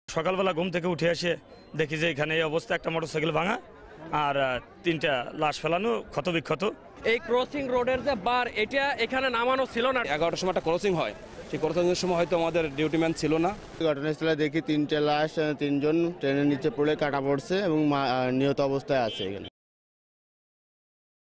সকালবেলা ঘুম থেকে উঠে এসে দেখি যে এখানে এই অবস্থা, একটা মোটরসাইকেল ভাঙা আর 3টা লাশ ফেলানো, ক্ষত বিক্ষত। এই ক্রসিং রোডের যে বার, এটা এখানে নামানো ছিল না। 11টার সময় একটা ক্রসিং হয়, সেই ক্রসিংয়ের সময় হয়তো আমাদের ডিউটিম্যান ছিল না। ঘটনাস্থলে দেখি 3টে লাশ, 3জন ট্রেনের নিচে পড়ে কাটা পড়ছে এবং নিহত অবস্থায় আছে এখানে।